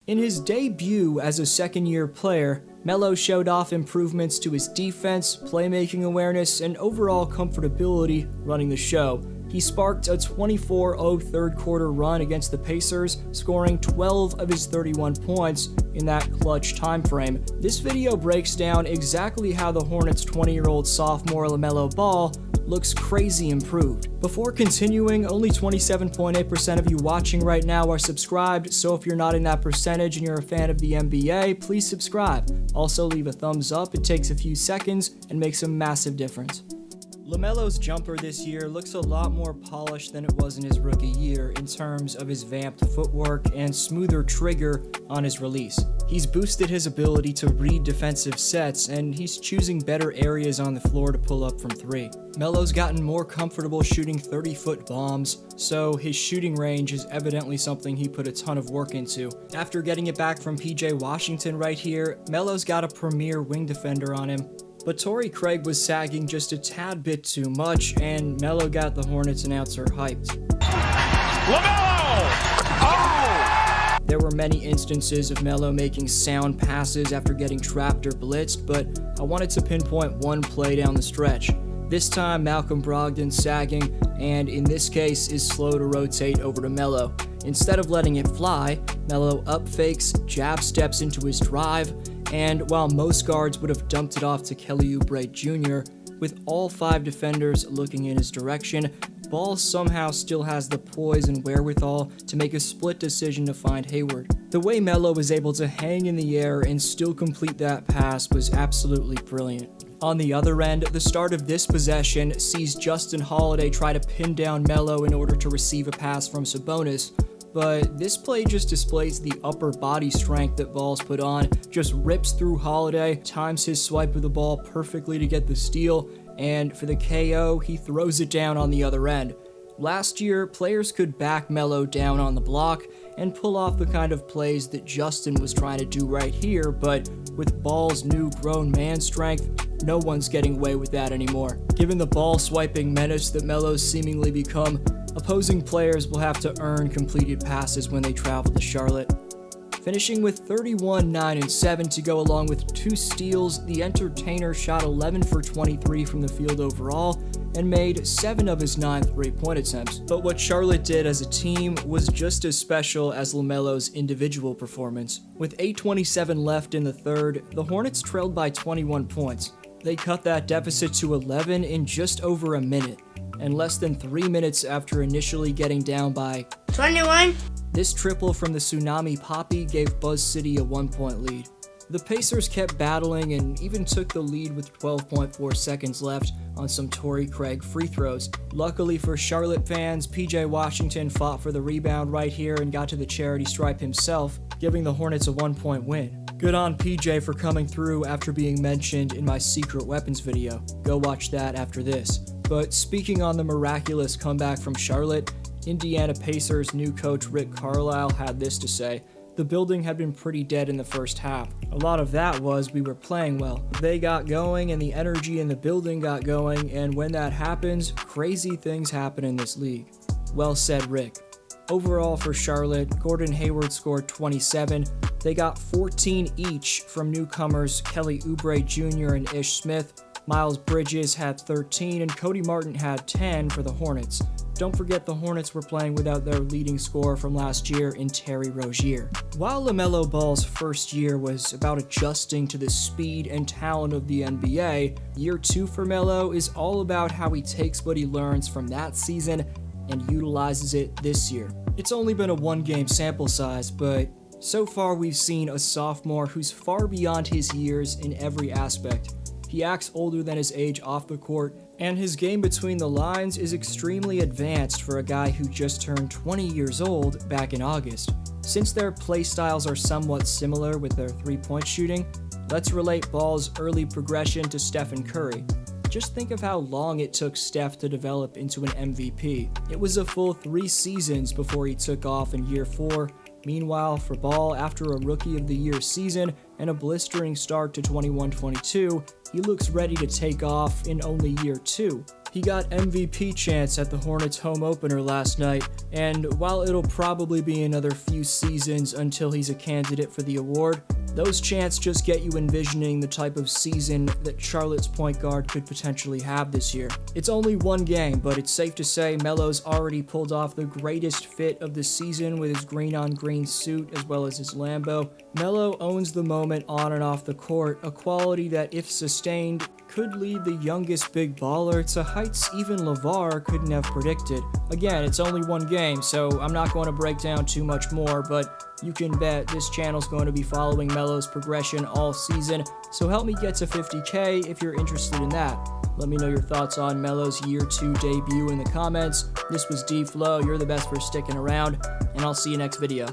In his debut as a second-year player, Melo showed off improvements to his defense, playmaking awareness, and overall comfortability running the show. He sparked a 24-0 third-quarter run against the Pacers, scoring 12 of his 31 points in that clutch time frame. This video breaks down exactly how the Hornets' 20-year-old sophomore Lamelo Ball looks crazy improved. Before continuing, only 27.8% of you watching right now are subscribed, so if you're not in that percentage and you're a fan of the NBA, please subscribe. Also leave a thumbs up, it takes a few seconds and makes a massive difference. LaMelo's jumper this year looks a lot more polished than it was in his rookie year in terms of his vamped footwork and smoother trigger on his release. He's boosted his ability to read defensive sets, and he's choosing better areas on the floor to pull up from three. Melo's gotten more comfortable shooting 30-foot bombs, so his shooting range is evidently something he put a ton of work into. After getting it back from PJ Washington right here, Melo's got a premier wing defender on him. But Torrey Craig was sagging just a tad bit too much, and Melo got the Hornets announcer hyped. Lamelo! Oh! There were many instances of Melo making sound passes after getting trapped or blitzed, but I wanted to pinpoint one play down the stretch. This time, Malcolm Brogdon sagging, and in this case, is slow to rotate over to Melo. Instead of letting it fly, Melo up fakes, jab steps into his drive, and while most guards would have dumped it off to Kelly Oubre Jr., with all 5 defenders looking in his direction, Ball somehow still has the poise and wherewithal to make a split decision to find Hayward. The way Melo was able to hang in the air and still complete that pass was absolutely brilliant. On the other end, the start of this possession sees Justin Holiday try to pin down Melo in order to receive a pass from Sabonis, but this play just displays the upper body strength that Ball's put on, just rips through Holiday, times his swipe of the ball perfectly to get the steal, and for the KO, he throws it down on the other end. Last year, players could back Melo down on the block and pull off the kind of plays that Justin was trying to do right here, but with Ball's new grown man strength, no one's getting away with that anymore. Given the ball swiping menace that Melo's seemingly become, opposing players will have to earn completed passes when they travel to Charlotte. Finishing with 31, 9, and 7 to go along with 2 steals, the entertainer shot 11 for 23 from the field overall and made 7 of his 9 3-point attempts. But what Charlotte did as a team was just as special as LaMelo's individual performance. With 8:27 left in the third, the Hornets trailed by 21 points. They cut that deficit to 11 in just over a minute, and less than 3 minutes after initially getting down by 21. This triple from the Tsunami Poppy gave Buzz City a 1-point lead. The Pacers kept battling and even took the lead with 12.4 seconds left on some Torrey Craig free throws. Luckily for Charlotte fans, PJ Washington fought for the rebound right here and got to the charity stripe himself, giving the Hornets a 1-point win. Good on PJ for coming through after being mentioned in my secret weapons video. Go watch that after this. But speaking on the miraculous comeback from Charlotte, Indiana Pacers new coach Rick Carlisle had this to say: "The building had been pretty dead in the first half. A lot of that was we were playing well. They got going and the energy in the building got going, and when that happens, crazy things happen in this league." Well said, Rick. Overall for Charlotte, Gordon Hayward scored 27. They got 14 each from newcomers Kelly Oubre Jr. and Ish Smith. Miles Bridges had 13 and Cody Martin had 10 for the Hornets. Don't forget the Hornets were playing without their leading scorer from last year in Terry Rozier. While LaMelo Ball's first year was about adjusting to the speed and talent of the NBA, year 2 for Melo is all about how he takes what he learns from that season and utilizes it this year. It's only been a 1-game sample size, but so far we've seen a sophomore who's far beyond his years in every aspect. He acts older than his age off the court, and his game between the lines is extremely advanced for a guy who just turned 20 years old back in August. Since their play styles are somewhat similar with their 3-point shooting, let's relate Ball's early progression to Stephen Curry. Just think of how long it took Steph to develop into an MVP. It was a full 3 seasons before he took off in year 4, Meanwhile, for Ball, after a Rookie of the Year season and a blistering start to 21-22, he looks ready to take off in only year 2. He got MVP chance at the Hornets home opener last night, and while it'll probably be another few seasons until he's a candidate for the award, those chants just get you envisioning the type of season that Charlotte's point guard could potentially have this year. It's only one game, but it's safe to say Melo's already pulled off the greatest fit of the season with his green-on-green suit as well as his Lambo. Melo owns the moment on and off the court, a quality that, if sustained, could lead the youngest big baller to heights even LeVar couldn't have predicted. Again, it's only one game, so I'm not going to break down too much more, but you can bet this channel's going to be following Melo's progression all season, so help me get to 50K if you're interested in that. Let me know your thoughts on Melo's year 2 debut in the comments. This was D-Flow, you're the best for sticking around, and I'll see you next video.